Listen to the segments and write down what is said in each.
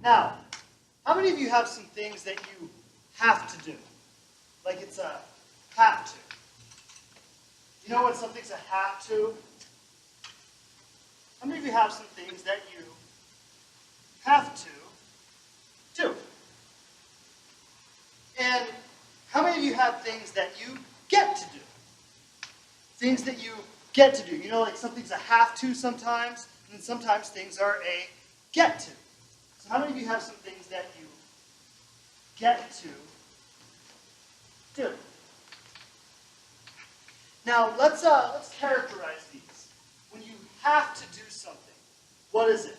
Now, how many of you have some things that you have to do? Like it's a have to. You know when something's a have to? How many of you have some things that you have to do? And how many of you have things that you get to do? Things that you get to do. You know, like something's a have to sometimes, and sometimes things are a get to. So how many of you have some things that you get to do? Now, let's characterize these. When you have to do something, what is it?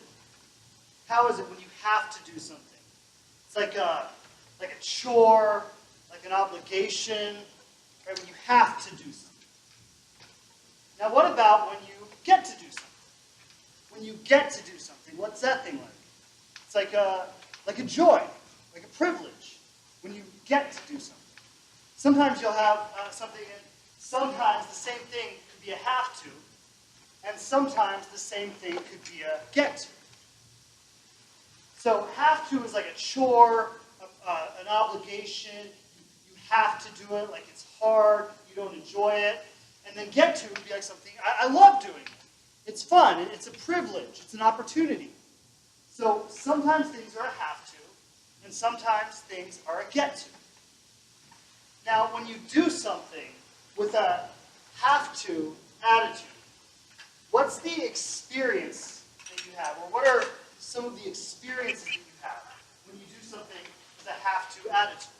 How is it when you have to do something? It's like a chore, like an obligation, right? When you have to do something. Now, what about when you get to do something? When you get to do something, what's that thing like? It's like a joy, like a privilege, when you get to do something. Sometimes you'll have something, and sometimes the same thing could be a have to, and sometimes the same thing could be a get to. So have to is like a chore, an obligation. You have to do it, like it's hard, you don't enjoy it. And then get to would be like something, I love doing it. It's fun, it's a privilege, it's an opportunity. So sometimes things are a have to, and sometimes things are a get to. Now, when you do something with a have to attitude, what's the experience that you have? Or what are some of the experiences that you have when you do something with a have to attitude?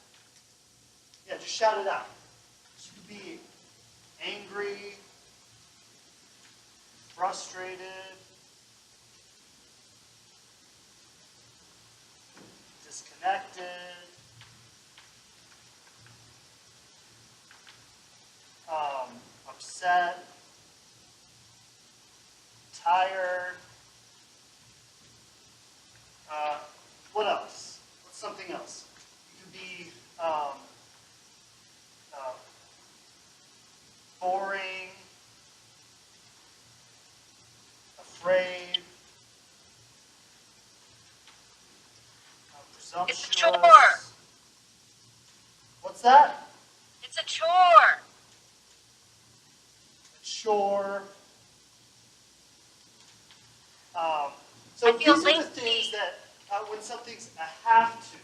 Yeah, just shout it out. You could be angry, frustrated, disconnected, upset, tired. What else? What's something else? You could be boring, afraid, presumptuous. It's a chore. What's that? It's a chore. A chore. So I feel these are the things that when something's a have to,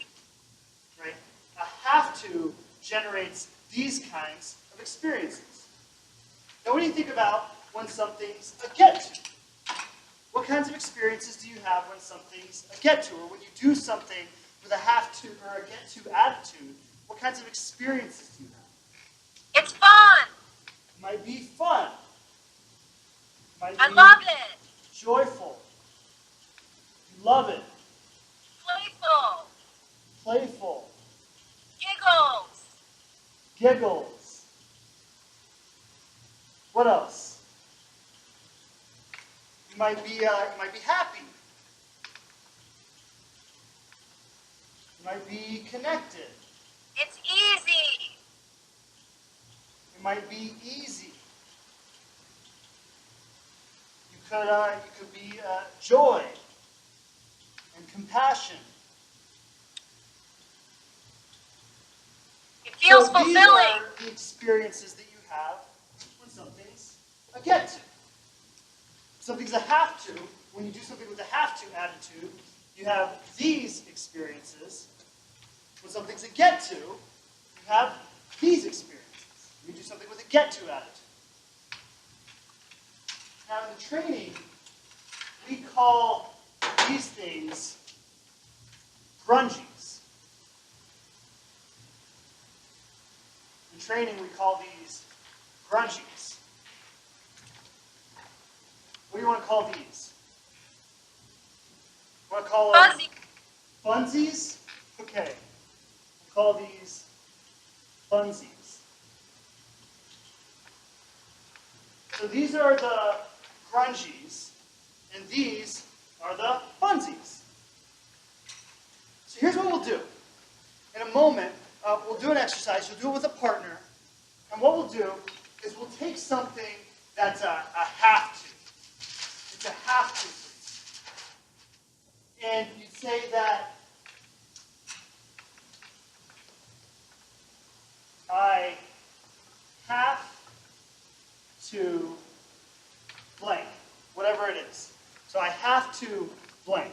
right? A have to generates these kinds of experiences. Now, what do you think about when something's a get to? What kinds of experiences do you have when something's a get to, or when you do something with a have to or a get to attitude? What kinds of experiences do you have? It's fun. It might be fun. It might I be love it. joyful. You love it. Playful. Playful. Giggles. Giggles. What else? You might be happy. You might be connected. It's easy. It might be easy. You could be joy and compassion. It feels So fulfilling. these are the experiences that you have when something's a get to. Something's a have to. When you do something with a have to attitude, you have these experiences. When something's a get to, you have these experiences. You do something with a get to attitude. Now in the training, we call these things grungies. In training, we call these grungies. What do you want to call these? You want to call them Fuzzy. funsies? Okay. We'll call these funsies. So these are the grungies, and these are the funsies. So here's what we'll do. In a moment, we'll do an exercise. You'll do it with a partner. And what we'll do is we'll take something that's a have to. It's a have to. And you'd say that I have to blank, whatever it is. So I have to blank.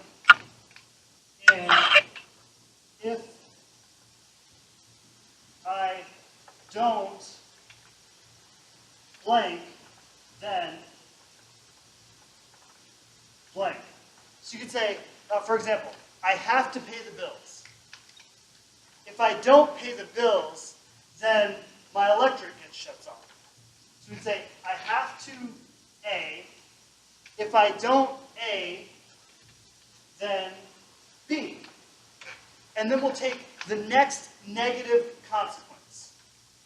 And if I don't blank, then blank. So you could say, for example, I have to pay the bills. If I don't pay the bills, then my electric gets shut off. So we'd say, I have to A. If I don't A, then B. And then we'll take the next negative consequence.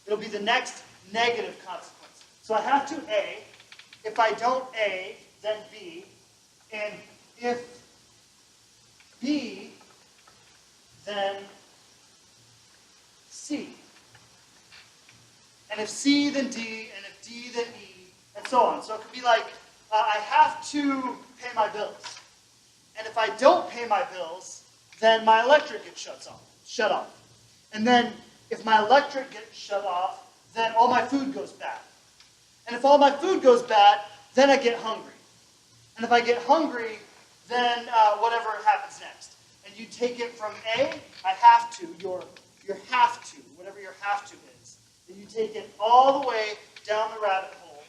It'll be the next negative consequence. So I have to A. If I don't A, then B. And if B, then C. And if C, then D. And if D, then E. And so on. So it could be like, I have to pay my bills. And if I don't pay my bills, then my electric gets shut off. And then if my electric gets shut off, then all my food goes bad. And if all my food goes bad, then I get hungry. And if I get hungry, then whatever happens next. And you take it from A, I have to, your have to, whatever your have to is. And you take it all the way down the rabbit hole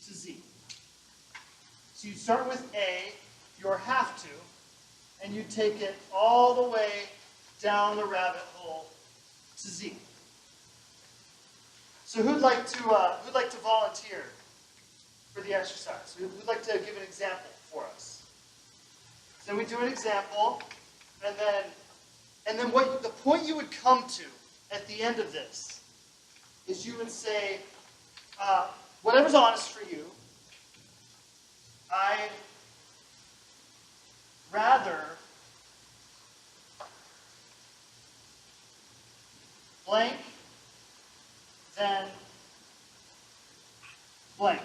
to Z. So you start with A, your have to, and you take it all the way down the rabbit hole to Z. So who'd like to volunteer for the exercise? Who'd like to give an example for us? So we do an example, and then what the point you would come to at the end of this is you would say, whatever's honest for you, I'd rather blank than blank.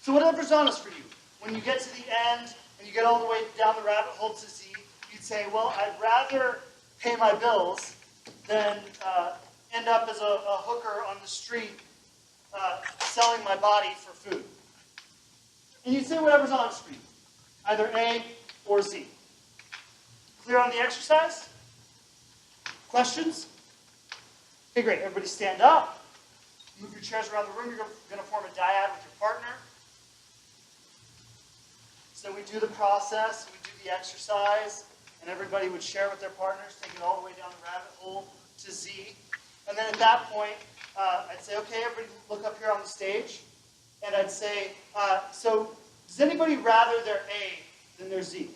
So whatever's honest for you. When you get to the end and you get all the way down the rabbit hole to Z, you'd say, well, I'd rather pay my bills than end up as a hooker on the street selling my body for food. And you'd say whatever's honest for you. Either A or Z. Clear on the exercise? Questions? Okay, great. Everybody stand up. Move your chairs around the room. You're going to form a dyad with your partner. So we do the process, we do the exercise, and everybody would share with their partners, take it all the way down the rabbit hole to Z. And then at that point, I'd say, okay, everybody look up here on the stage. And I'd say, so does anybody rather their A than their Z?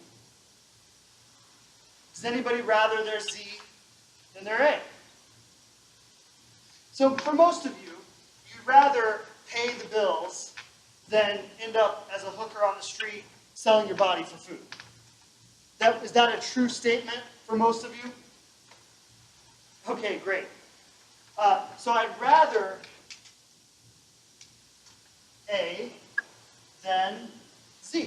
Does anybody rather their Z than their A? So for most of you, you'd rather pay the bills than end up as a hooker on the street selling your body for food. Is that a true statement for most of you? Okay, great. So I'd rather A than Z.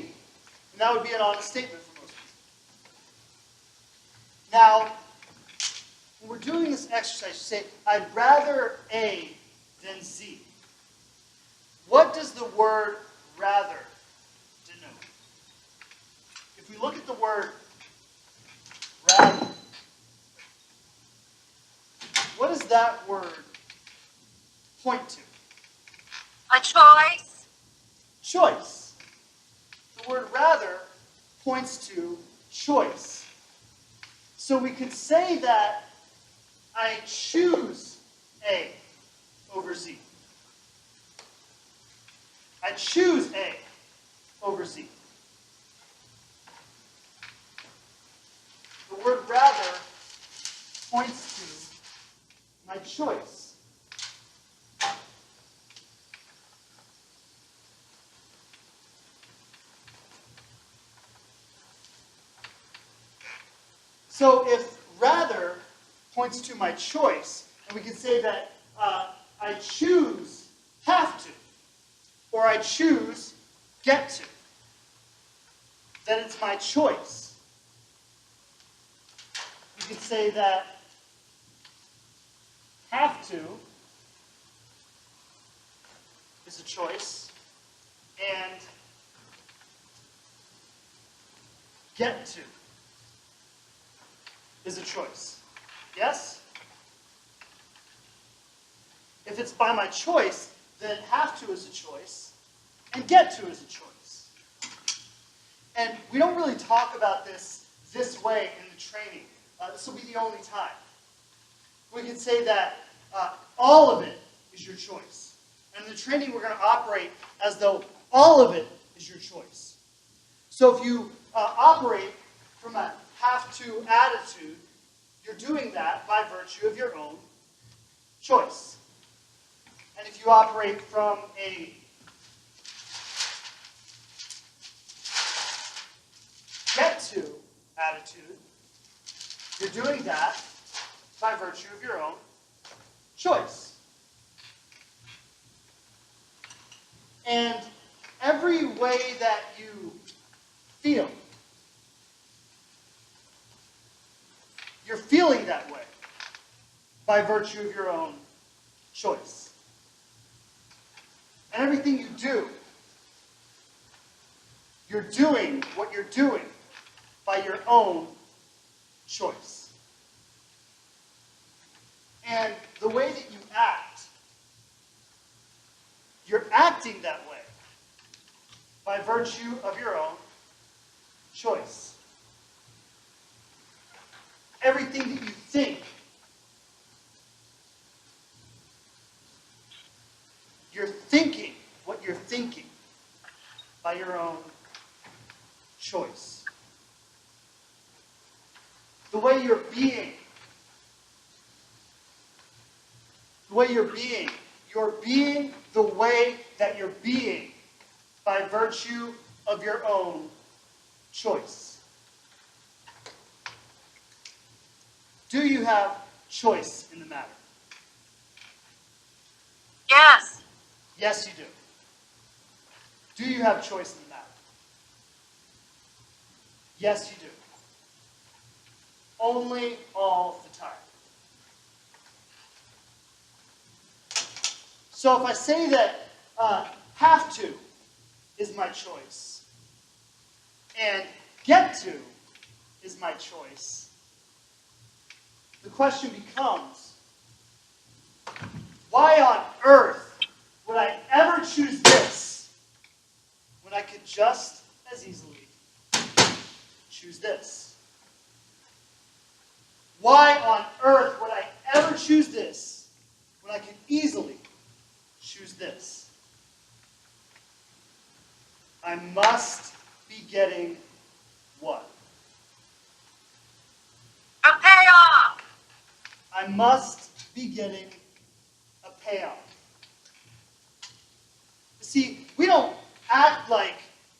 And that would be an honest statement for most of you. Now, when we're doing this exercise, you say, I'd rather A than Z. What does the word rather denote? If we look at the word rather, what does that word point to? A choice. Choice. The word rather points to choice. So we could say that I choose A over Z. I choose A over Z. The word rather points to my choice. So if rather points to my choice, and we can say that I choose have to, or I choose get to, then it's my choice. could say that have to is a choice, and get to is a choice. Yes? If it's by my choice, then have to is a choice, and get to is a choice. And we don't really talk about this way in the training. This will be the only time. We can say that all of it is your choice. And in the training, we're going to operate as though all of it is your choice. So if you operate from a have-to attitude, you're doing that by virtue of your own choice. And if you operate from a get-to attitude, you're doing that by virtue of your own choice. And every way that you feel, you're feeling that way by virtue of your own choice. And everything you do, you're doing what you're doing by your own choice. And the way that you act, you're acting that way by virtue of your own choice. Everything that you think, you're thinking what you're thinking by your own choice. The way you're being, you're being the way that you're being by virtue of your own choice. Do you have choice in the matter? Yes. Yes, you do. Do you have choice in the matter? Yes, you do. Only all the time. So if I say that have to is my choice, and get to is my choice, the question becomes, why on earth would I ever choose this when I could just as easily choose this? Why on earth would I ever choose this when I could easily choose this? I must be getting what? A payoff. I must be getting a payoff. See, we don't act like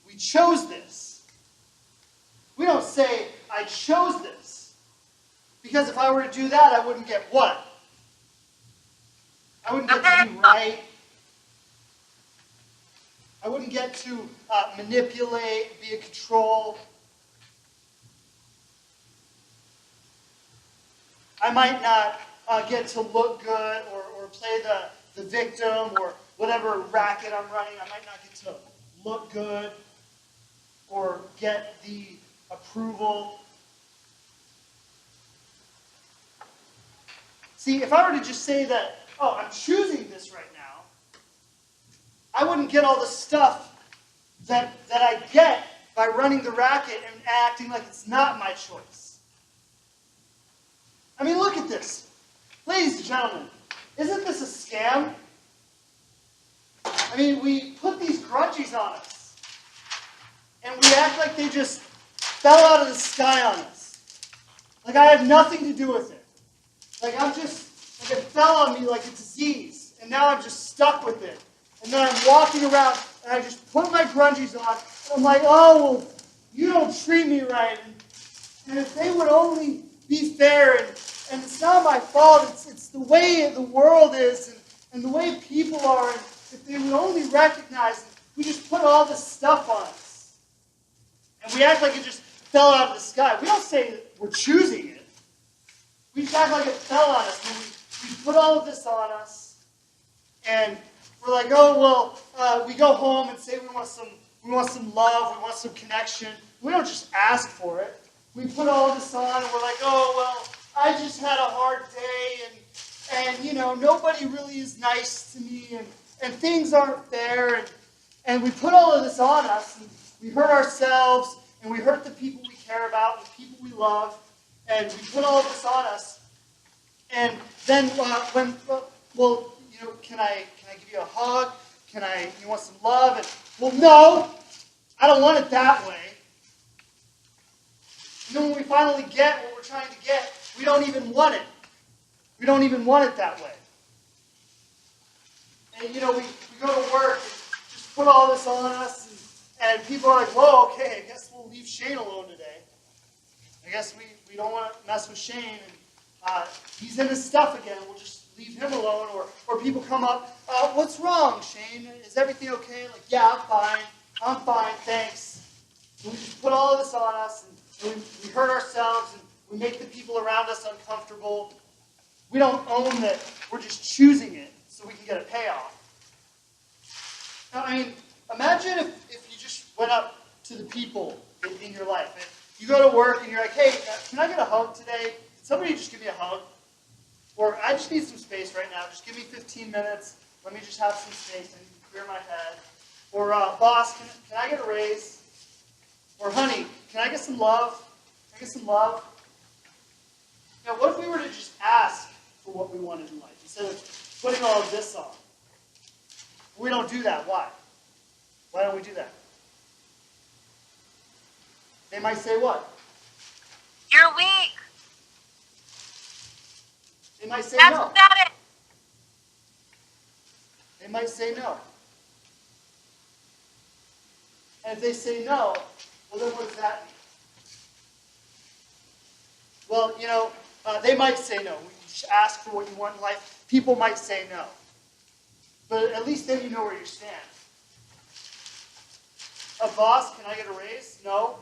we chose this. We don't say, I chose this. Because if I were to do that, I wouldn't get what? I wouldn't get to be right. I wouldn't get to manipulate, be in control. I might not get to look good or play the victim or whatever racket I'm running. I might not get to look good or get the approval. See, if I were to just say that, oh, I'm choosing this right now, I wouldn't get all the stuff that I get by running the racket and acting like it's not my choice. I mean, look at this. Ladies and gentlemen, isn't this a scam? I mean, we put these grungies on us, and we act like they just fell out of the sky on us. Like I had nothing to do with it. Like it fell on me like a disease, and now I'm just stuck with it. And then I'm walking around, and I just put my grungies on, and I'm like, oh, well, you don't treat me right. And if they would only be fair, and it's not my fault, it's the way the world is, and the way people are, and if they would only recognize it, we just put all this stuff on us. And we act like it just fell out of the sky. We don't say that we're choosing it. We act like it fell on us. We put all of this on us, and we're like, oh well. We go home and say we want some love, we want some connection. We don't just ask for it. We put all this on, and we're like, oh well. I just had a hard day, and you know nobody really is nice to me, and things aren't fair, and we put all of this on us, and we hurt ourselves, and we hurt the people we care about, and the people we love, and we put all of this on us. And then can I give you a hug? You want some love? And, well, no, I don't want it that way. And then when we finally get what we're trying to get, we don't even want it. We don't even want it that way. And we go to work and just put all this on us, and people are like, whoa, okay, I guess we'll leave Shane alone today. I guess we don't want to mess with Shane, and he's in his stuff again. We'll just leave him alone. Or people come up, what's wrong, Shane? Is everything okay? Like, yeah, I'm fine, thanks. And we just put all of this on us, and we hurt ourselves, and we make the people around us uncomfortable. We don't own that. We're just choosing it so we can get a payoff. Now, I mean, imagine if you just went up to the people in your life. And you go to work and you're like, hey, can I get a hug today? Can somebody just give me a hug? Or I just need some space right now. Just give me 15 minutes. Let me just have some space and clear my head. Or boss, can I get a raise? Or honey, can I get some love? Can I get some love? Now, what if we were to just ask for what we wanted in life instead of putting all of this on? We don't do that. Why? Why don't we do that? They might say what? You're weak. They might say That's no. pathetic. They might say no. And if they say no, well, then what does that mean? Well, they might say no. We just ask for what you want in life. People might say no. But at least then you know where you stand. Boss, can I get a raise? No.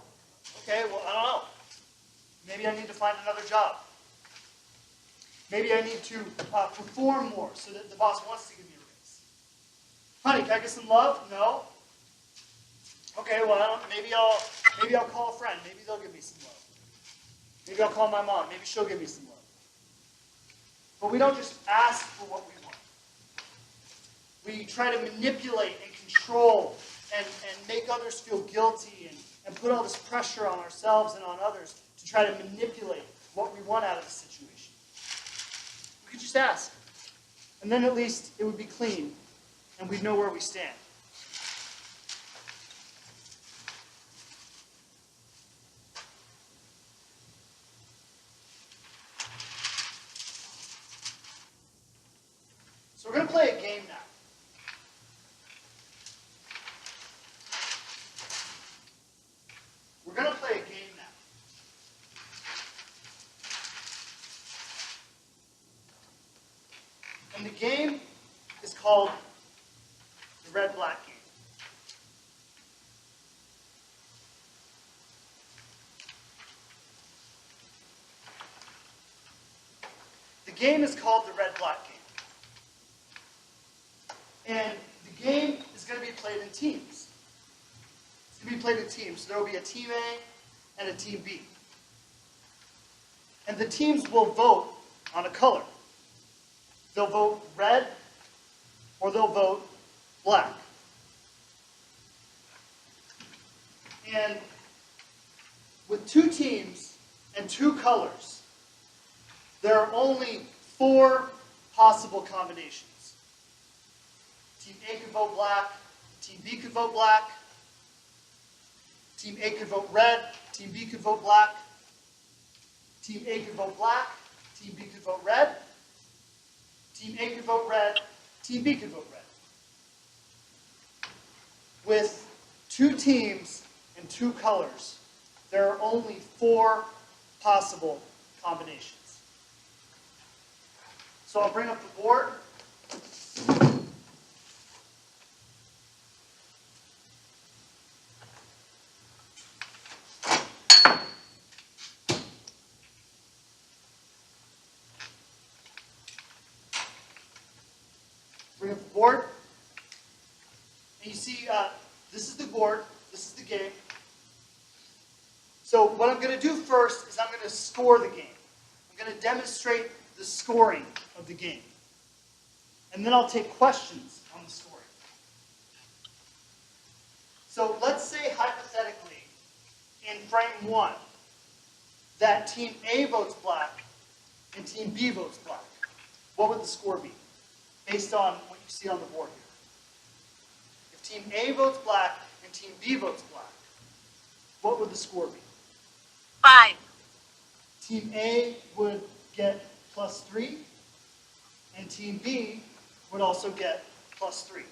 Okay, well, I don't know. Maybe I need to find another job. Maybe I need to perform more so that the boss wants to give me a raise. Honey, can I get some love? No. Okay, well, maybe I'll call a friend. Maybe they'll give me some love. Maybe I'll call my mom. Maybe she'll give me some love. But we don't just ask for what we want. We try to manipulate and control and make others feel guilty and put all this pressure on ourselves and on others to try to manipulate what we want out of the situation. We could just ask. And then at least it would be clean and we'd know where we stand. So we're going to play a game now. We're going to play a game now. And the game is called the red-black game. The game is called the red-black game. And the game is going to be played in teams. It's going to be played in teams. So there will be a Team A and a Team B. And the teams will vote on a color. They'll vote red or they'll vote black. And with two teams and two colors, there are only 4 possible combinations. Team A could vote black, Team B could vote black, Team A could vote red, Team B could vote black, Team A could vote black, Team B could vote red, Team A could vote red, Team B could vote red. With 2 teams and 2 colors, there are only 4 possible combinations. So I'll bring up the board. board. And you see, this is the board, this is the game. So what I'm going to do first is I'm going to score the game. I'm going to demonstrate the scoring of the game. And then I'll take questions on the scoring. So let's say hypothetically, in frame 1, that team A votes black and team B votes black. What would the score be, based on what you see on the board here? If team A votes black and team B votes black, what would the score be? 5. Team A would get +3, and team B would also get +3.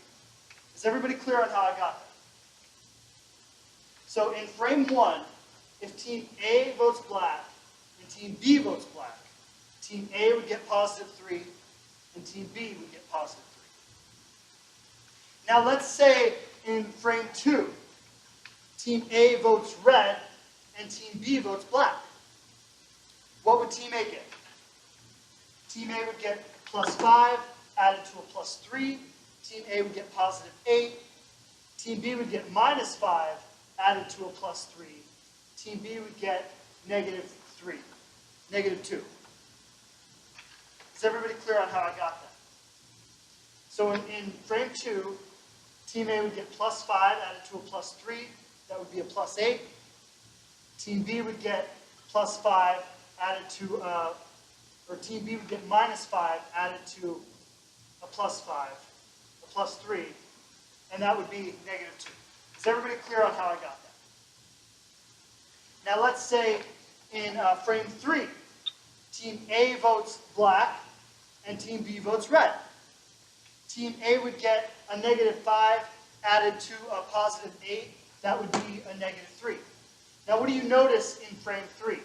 Is everybody clear on how I got that? So in frame 1, if team A votes black and team B votes black, team A would get +3 and team B would get +3. Now let's say in frame 2, team A votes red and team B votes black. What would team A get? Team A would get +5 added to a +3. Team A would get +8. Team B would get -5 added to a +3. Team B would get -3, -2. Is everybody clear on how I got that? So in frame 2, team A would get +5 added to a +3. That would be a +8. Team B would get +5 added to, or team B would get -5 added to a +5, a +3, and that would be -2. Is everybody clear on how I got that? Now let's say in frame 3, team A votes black and team B votes red. Team A would get a -5 added to a +8. That would be a -3. Now what do you notice in frame 3?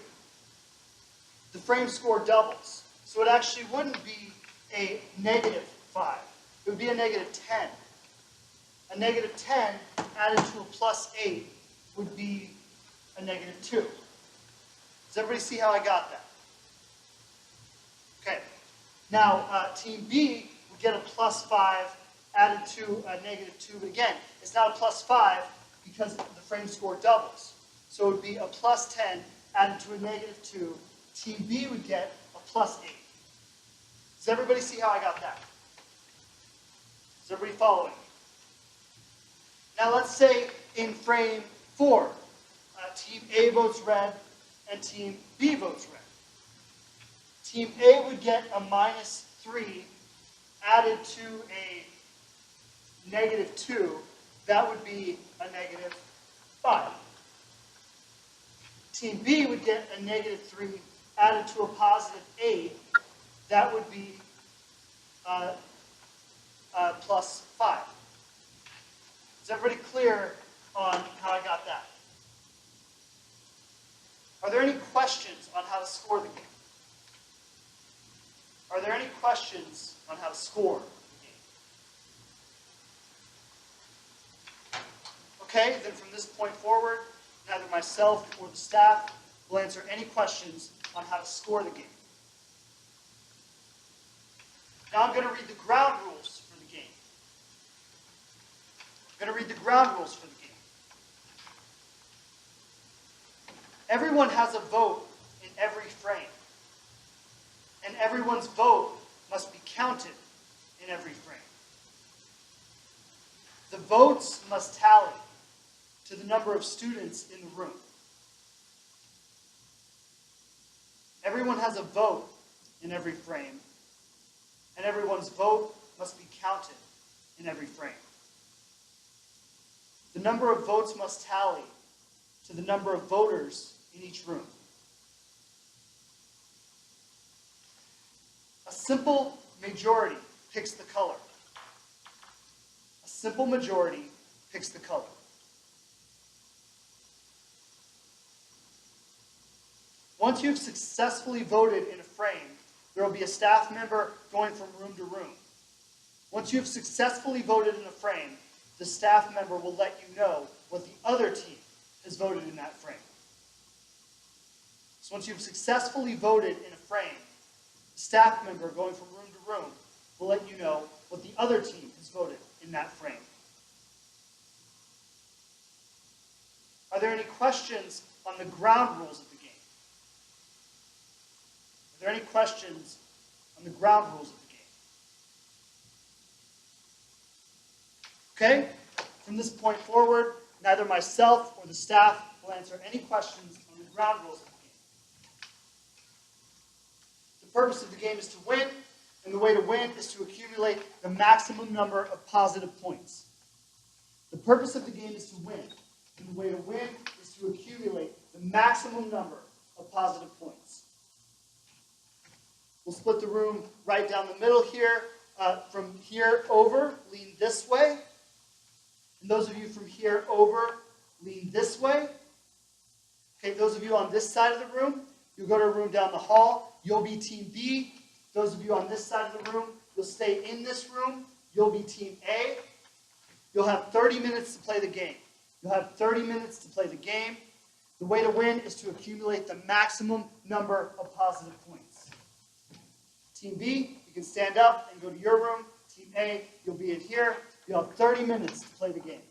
The frame score doubles. So it actually wouldn't be a -5. It would be a -10. A -10 added to a +8 would be a -2. Does everybody see how I got that? Okay. Now, team B would get a +5 added to a -2, but again, it's not a +5 because the frame score doubles. So it would be a +10 added to a -2. Team B would get a +8. Does everybody see how I got that? Is everybody following? Now let's say in frame 4, team A votes red and team B votes red. Team A would get a -3 added to a -2. That would be a -5. Team B would get a -3 added to a +8. That would be +5. Is everybody clear on how I got that? Are there any questions on how to score the game? Are there any questions on how to score the game? Okay, then from this point forward, neither myself or the staff will answer any questions on how to score the game. Now I'm going to read the ground rules for the game. I'm going to read the ground rules for the game. Everyone has a vote in every frame, and everyone's vote must be counted in every frame. The votes must tally to the number of students in the room. Everyone has a vote in every frame, and everyone's vote must be counted in every frame. The number of votes must tally to the number of voters in each room. A simple majority picks the color. A simple majority picks the color. Once you've successfully voted in a frame, there will be a staff member going from room to room. Once you've successfully voted in a frame, the staff member will let you know what the other team has voted in that frame. So once you've successfully voted in a frame, the staff member going from room to room will let you know what the other team has voted in that frame. Are there any questions on the ground rules of the game? Are there any questions on the ground rules of the game? Okay? From this point forward, neither myself or the staff will answer any questions on the ground rules of the game. The purpose of the game is to win, and the way to win is to accumulate the maximum number of positive points. The purpose of the game is to win, and the way to win is to accumulate the maximum number of positive points. We'll split the room right down the middle here. From here over, lean this way. And those of you from here over, lean this way. Okay, those of you on this side of the room, you'll go to a room down the hall. You'll be Team B. Those of you on this side of the room, you'll stay in this room. You'll be Team A. You'll have 30 minutes to play the game. You'll have 30 minutes to play the game. The way to win is to accumulate the maximum number of positive points. Team B, you can stand up and go to your room. Team A, you'll be in here. You'll have 30 minutes to play the game.